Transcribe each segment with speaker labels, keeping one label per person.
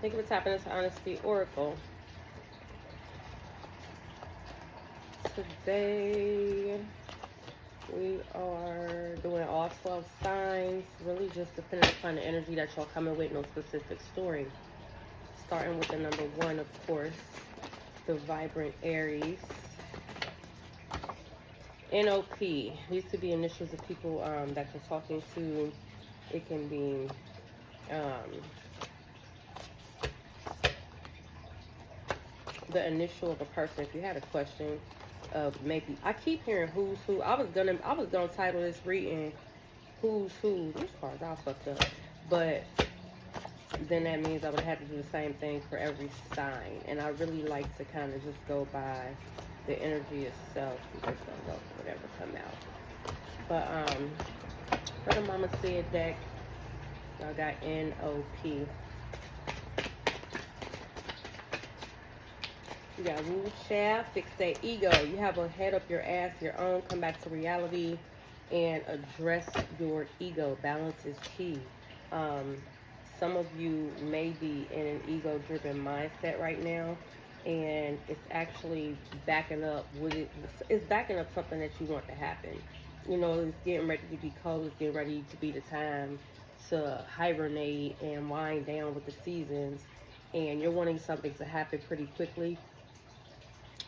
Speaker 1: Thank you for tapping into Honesty Oracle. Today we are doing all 12 signs, really just depending upon the energy that y'all coming with, no specific story. Starting with the number 1, of course, the vibrant Aries. NOP. These could be initials of people that you're talking to. It can be the initial of a person. If you had a question of maybe, I keep hearing who's who. I was gonna title this reading who's who. These cards all fucked up, but then that means I would have to do the same thing for every sign. And I really like to kind of just go by the energy itself. I'm just gonna go for whatever come out. But for the Mama Said deck, I got NOP. You got rule shaft, fix that ego. You have a head up your ass, your own, come back to reality and address your ego. Balance is key. Some of you may be in an ego-driven mindset right now, and it's actually backing up it's backing up something that you want to happen. You know, it's getting ready to be cold, it's getting ready to be the time to hibernate and wind down with the seasons, and you're wanting something to happen pretty quickly,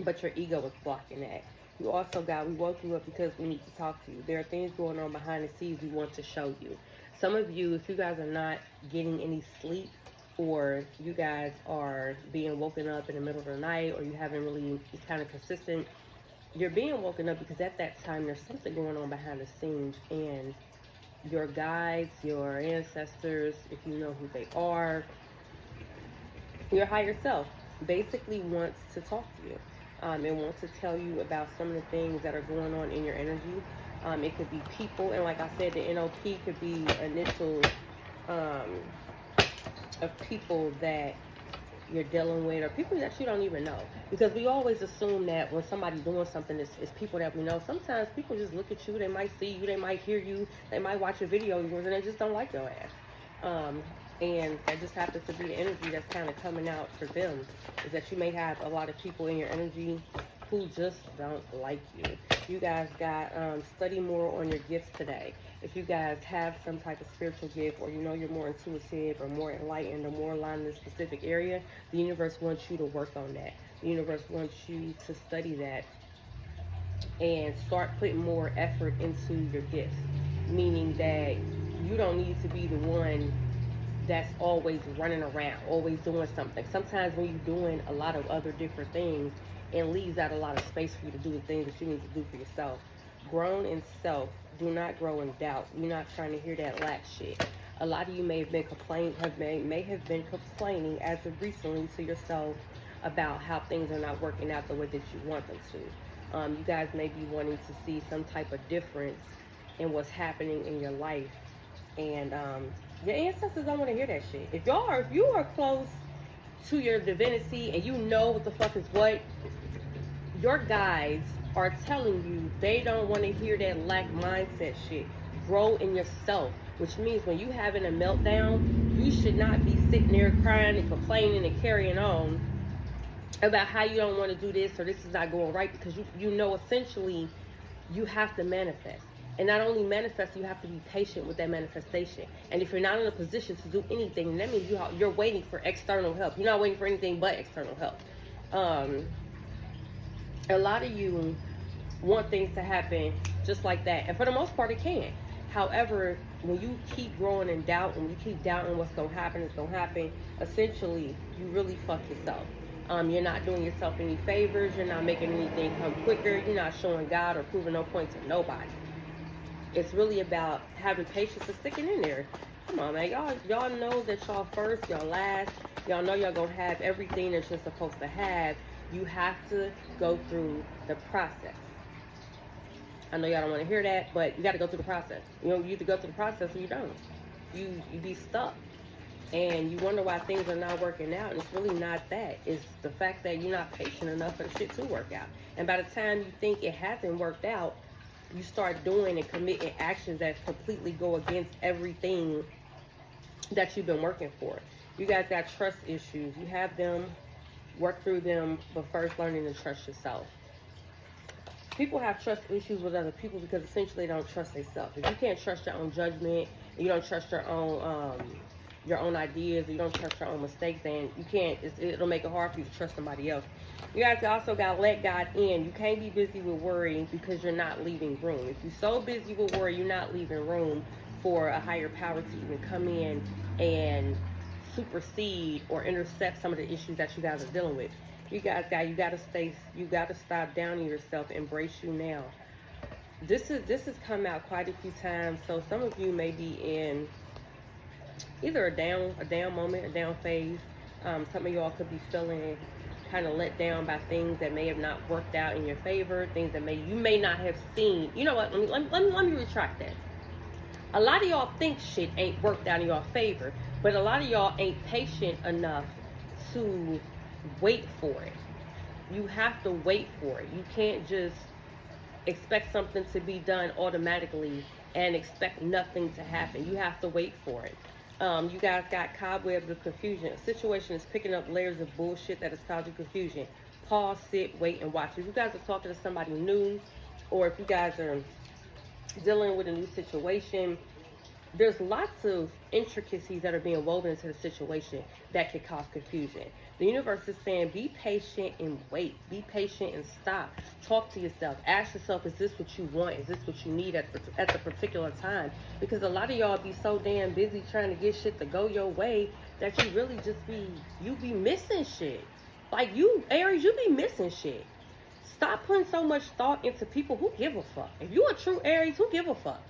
Speaker 1: but your ego is blocking that. You also got, we woke you up because we need to talk to you. There are things going on behind the scenes we want to show you. Some of you, if you guys are not getting any sleep, or you guys are being woken up in the middle of the night, or you haven't really, it's kind of consistent, you're being woken up because at that time there's something going on behind the scenes, and your guides, your ancestors, if you know who they are, your higher self basically wants to talk to you. And wants to tell you about some of the things that are going on in your energy. It could be people, and like I said, the NOP could be initials of people that you're dealing with, or people that you don't even know. Because we always assume that when somebody's doing something, it's people that we know. Sometimes people just look at you, they might see you, they might hear you, they might watch a video of yours, and they just don't like your ass. And that just happens to be the energy that's kind of coming out for them, is that you may have a lot of people in your energy who just don't like you. You guys got study more on your gifts today. If you guys have some type of spiritual gift, or you know you're more intuitive or more enlightened or more aligned in a specific area, the universe wants you to work on that. The universe wants you to study that and start putting more effort into your gifts, meaning that you don't need to be the one that's always running around, always doing something. Sometimes when you're doing a lot of other different things, it leaves out a lot of space for you to do the things that you need to do for yourself. Grown in self, do not grow in doubt. You're not trying to hear that lack shit. A lot of you may have been complaining as of recently to yourself about how things are not working out the way that you want them to. You guys may be wanting to see some type of difference in what's happening in your life, and your ancestors don't want to hear that shit. If you are close to your divinity and you know what the fuck is what, your guides are telling you they don't want to hear that lack mindset shit. Grow in yourself, which means when you having a meltdown, you should not be sitting there crying and complaining and carrying on about how you don't want to do this or this is not going right, because you know essentially you have to manifest. And not only manifest, you have to be patient with that manifestation. And if you're not in a position to do anything, that means you're waiting for external help. You're not waiting for anything but external help. A lot of you want things to happen just like that. And for the most part, it can. However, when you keep growing in doubt, when you keep doubting what's going to happen, it's going to happen, essentially, you really fuck yourself. You're not doing yourself any favors. You're not making anything come quicker. You're not showing God or proving no point to nobody. It's really about having patience and sticking in there. Come on, man. Y'all know that y'all first, y'all last. Y'all know y'all gonna have everything that you're supposed to have. You have to go through the process. I know y'all don't want to hear that, but you got to go through the process. You know, you either go through the process or you don't. You be stuck. And you wonder why things are not working out. And it's really not that. It's the fact that you're not patient enough for the shit to work out. And by the time you think it hasn't worked out, you start doing and committing actions that completely go against everything that you've been working for. You guys got trust issues. You have them, work through them, but first learning to trust yourself. People have trust issues with other people because essentially they don't trust themselves. If you can't trust your own judgment, you don't trust your own ideas, you don't trust your own mistakes, then you can't. It'll make it hard for you to trust somebody else. You guys also got to let God in. You can't be busy with worrying because you're not leaving room. If you're so busy with worry, you're not leaving room for a higher power to even come in and supersede or intercept some of the issues that you guys are dealing with. You gotta stop downing yourself, embrace you now. This has come out quite a few times, so some of you may be in either a down moment, a down phase. Some of y'all could be feeling kind of let down by things that may have not worked out in your favor, things that you may not have seen. You know what? Let me retract that. A lot of y'all think shit ain't worked out in your favor, but a lot of y'all ain't patient enough to wait for it. You have to wait for it. You can't just expect something to be done automatically and expect nothing to happen. You have to wait for it. You guys got cobwebs of confusion. A situation is picking up layers of bullshit that is causing confusion. Pause, sit, wait, and watch. If you guys are talking to somebody new, or if you guys are dealing with a new situation, there's lots of intricacies that are being woven into the situation that could cause confusion. The universe is saying, be patient and wait. Be patient and stop. Talk to yourself. Ask yourself, is this what you want? Is this what you need at the particular time? Because a lot of y'all be so damn busy trying to get shit to go your way that you really just be missing shit. Like you, Aries, you be missing shit. Stop putting so much thought into people who give a fuck. If you a true Aries, who give a fuck?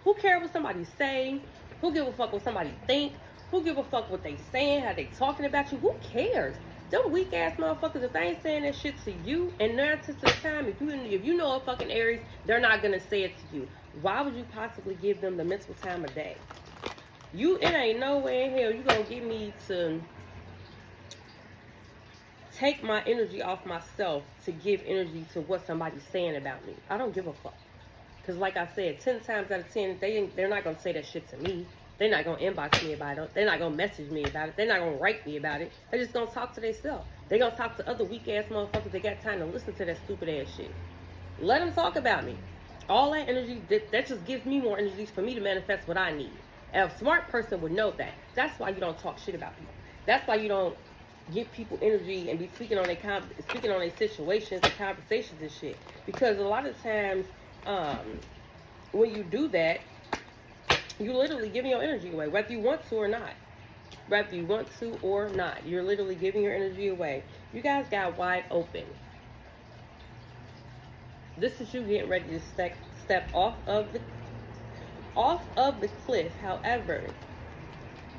Speaker 1: Who care what somebody say? Who give a fuck what somebody think? Who give a fuck what they saying? How they talking about you? Who cares? Them weak ass motherfuckers, if they ain't saying that shit to you, and 9 tenths of the time, if you know a fucking Aries, they're not gonna say it to you. Why would you possibly give them the mental time of day? It ain't no way in hell you gonna get me to take my energy off myself to give energy to what somebody's saying about me. I don't give a fuck. Because like I said, 10 times out of 10, they're not going to say that shit to me. They're not going to inbox me about it. They're not going to message me about it. They're not going to write me about it. They're just going to talk to themselves. They're going to talk to other weak-ass motherfuckers that got time to listen to that stupid-ass shit. Let them talk about me. All that energy, that just gives me more energy for me to manifest what I need. And a smart person would know that. That's why you don't talk shit about people. That's why you don't give people energy and be speaking on their situations and conversations and shit. Because a lot of times, when you do that, you literally giving your energy away, whether you want to or not. Whether you want to or not, you're literally giving your energy away. You guys got wide open. This is you getting ready to step off of the cliff. However,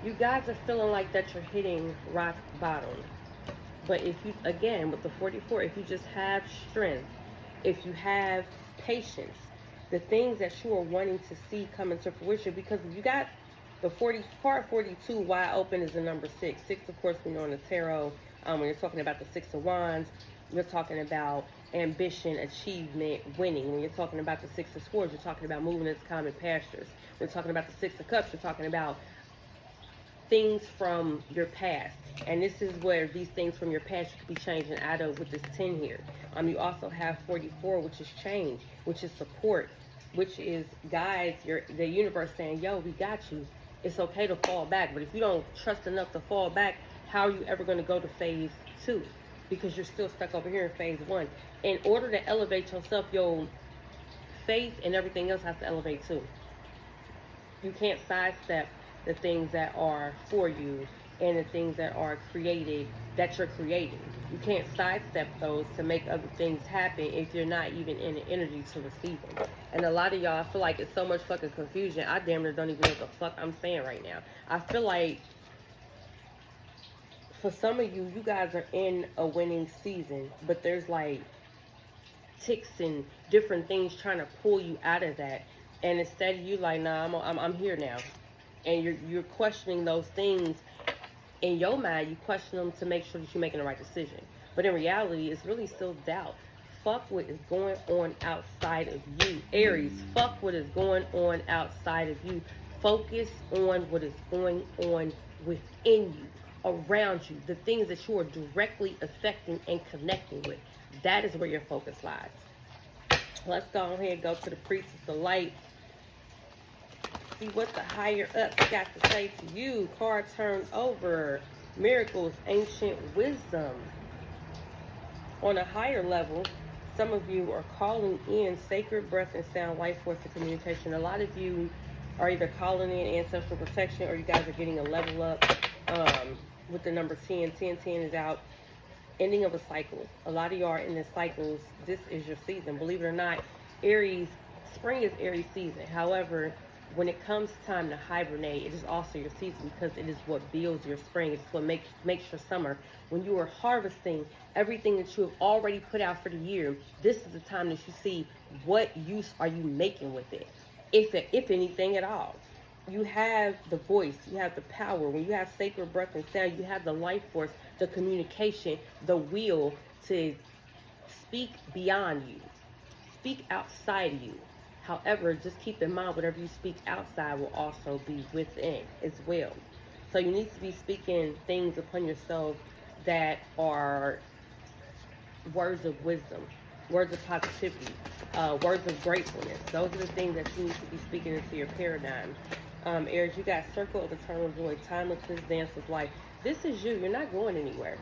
Speaker 1: you guys are feeling like that you're hitting rock bottom. But if you, again, with the 44, if you just have strength, if you have patience, the things that you are wanting to see come into fruition, because you got the part 42 wide open is the number 6. 6, of course, we know in the tarot, when you're talking about the 6 of Wands, you're talking about ambition, achievement, winning. When you're talking about the 6 of Swords, you're talking about moving into common pastures. When you're talking about the 6 of Cups, you're talking about things from your past. And this is where these things from your past you could be changing out of with this 10 here. You also have 44, which is change, which is support, which is guides, the universe saying, yo, we got you. It's okay to fall back. But if you don't trust enough to fall back, how are you ever going to go to phase 2? Because you're still stuck over here in phase 1. In order to elevate yourself, your faith and everything else has to elevate too. You can't sidestep the things that are for you and the things that are created, that you're creating. You can't sidestep those to make other things happen if you're not even in the energy to receive them. And a lot of y'all, I feel like it's so much fucking confusion. I damn near don't even know what the fuck I'm saying right now. I feel like for some of you, you guys are in a winning season, but there's like ticks and different things trying to pull you out of that. And instead you like, nah, I'm here now. And you're questioning those things in your mind. You question them to make sure that you're making the right decision. But in reality, it's really still doubt. Fuck what is going on outside of you. Aries, fuck what is going on outside of you. Focus on what is going on within you. around you, the things that you are directly affecting and connecting with. That is where your focus lies. Let's go ahead and go to the priestess of light. See what the higher ups got to say to you. Card turned over. Miracles, ancient wisdom. On a higher level, some of you are calling in sacred breath and sound life force of communication. A lot of you are either calling in ancestral protection, or you guys are getting a level up with the number 10. 10 is out. Ending of a cycle. A lot of you are in this cycles. This is your season. Believe it or not, Aries, spring is Aries season. However, when it comes time to hibernate, it is also your season, because it is what builds your spring. It's what makes your summer. When you are harvesting everything that you have already put out for the year, this is the time that you see what use are you making with it, if anything at all. You have the voice, you have the power. When you have sacred breath and sound, you have the life force, the communication, the will to speak beyond you, speak outside of you. However, just keep in mind, whatever you speak outside will also be within as well. So you need to be speaking things upon yourself that are words of wisdom, words of positivity, words of gratefulness. Those are the things that you need to be speaking into your paradigm. Aries, you got circle of eternal joy, timelessness, dance of life. This is you. You're not going anywhere.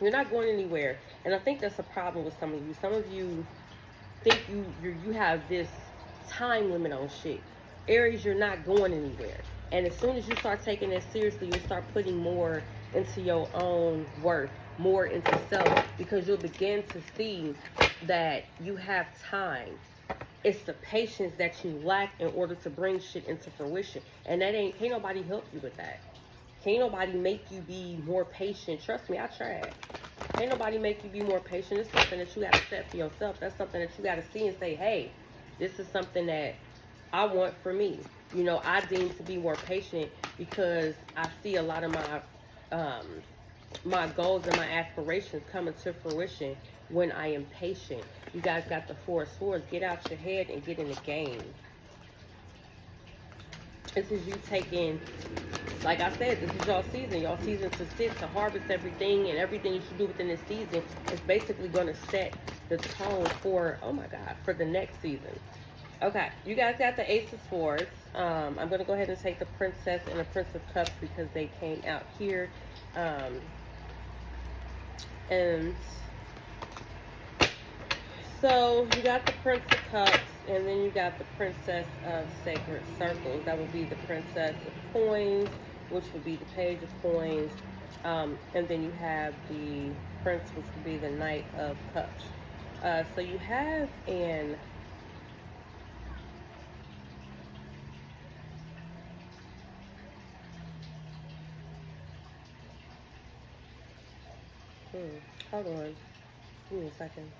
Speaker 1: You're not going anywhere. And I think that's a problem with some of you. Some of you think you have this time limit on shit. Aries, you're not going anywhere. And as soon as you start taking that seriously, you'll start putting more into your own worth, more into self, because you'll begin to see that you have time. It's the patience that you lack in order to bring shit into fruition. And that can't nobody help you with that. Can't nobody make you be more patient. Trust me, I tried. Ain't nobody make you be more patient. It's something that you got to set for yourself. That's something that you got to see and say, hey, this is something that I want for me. You know, I deem to be more patient because I see a lot of my goals and my aspirations coming to fruition when I am patient. You guys got the Four of Swords. Get out your head and get in the game. This is you taking, like I said, this is y'all season. Y'all season to sit, to harvest everything, and everything you should do within this season is basically going to set the tone for, oh my God, for the next season. Okay, you guys got the Ace of Swords. I'm going to go ahead and take the Princess and the Prince of Cups because they came out here. And so you got the Prince of Cups, and then you got the Princess of Sacred Circles. That would be the Princess of Coins, which would be the Page of Coins. And then you have the Prince, which would be the Knight of Cups. So you have an hold on. Give me a second.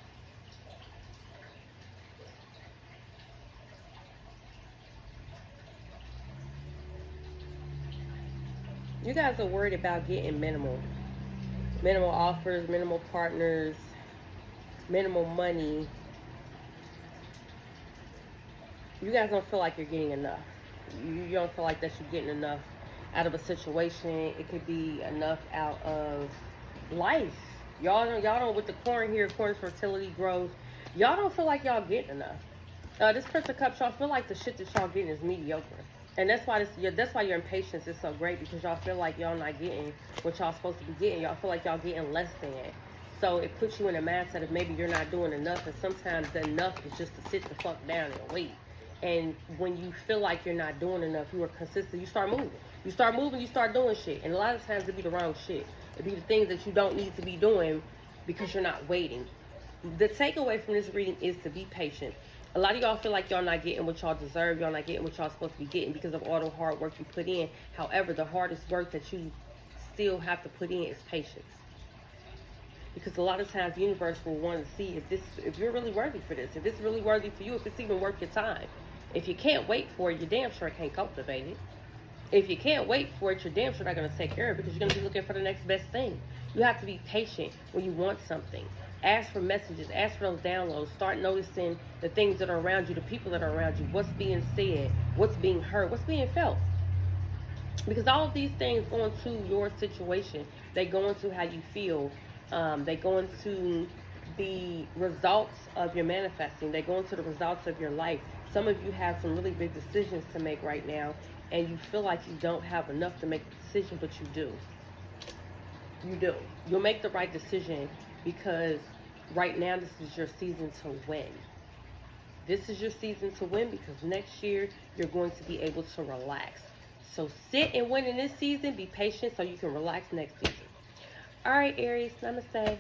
Speaker 1: You guys are worried about getting minimal offers, minimal partners, minimal money. You guys don't feel like you're getting enough. You don't feel like that you're getting enough out of a situation. It could be enough out of life. Y'all don't, with the corn here, corn's fertility, growth, y'all don't feel like y'all getting enough. This Prince of Cups, y'all feel like the shit that y'all getting is mediocre. And that's why your impatience is so great, because y'all feel like y'all not getting what y'all supposed to be getting. Y'all feel like y'all getting less than. So it puts you in a mindset of maybe you're not doing enough, and sometimes the enough is just to sit the fuck down and wait. And when you feel like you're not doing enough, you are consistent, you start moving. You start moving, you start doing shit. And a lot of times it be the wrong shit. It be the things that you don't need to be doing because you're not waiting. The takeaway from this reading is to be patient. A lot of y'all feel like y'all not getting what y'all deserve. Y'all not getting what y'all supposed to be getting because of all the hard work you put in. However, the hardest work that you still have to put in is patience. Because a lot of times the universe will want to see if you're really worthy for this, if it's really worthy for you, if it's even worth your time. If you can't wait for it, you damn sure can't cultivate it. If you can't wait for it, you're damn sure not going to take care of it, because you're going to be looking for the next best thing. You have to be patient when you want something. Ask for messages, ask for those downloads. Start noticing the things that are around you, the people that are around you, what's being said, what's being heard, what's being felt. Because all of these things go into your situation. They go into how you feel. They go into the results of your manifesting. They go into the results of your life. Some of you have some really big decisions to make right now, and you feel like you don't have enough to make the decision, but you do. You do. You'll make the right decision because right now this is your season to win. This is your season to win because next year you're going to be able to relax. So sit and win in this season. Be patient so you can relax next season. All right, Aries. Namaste.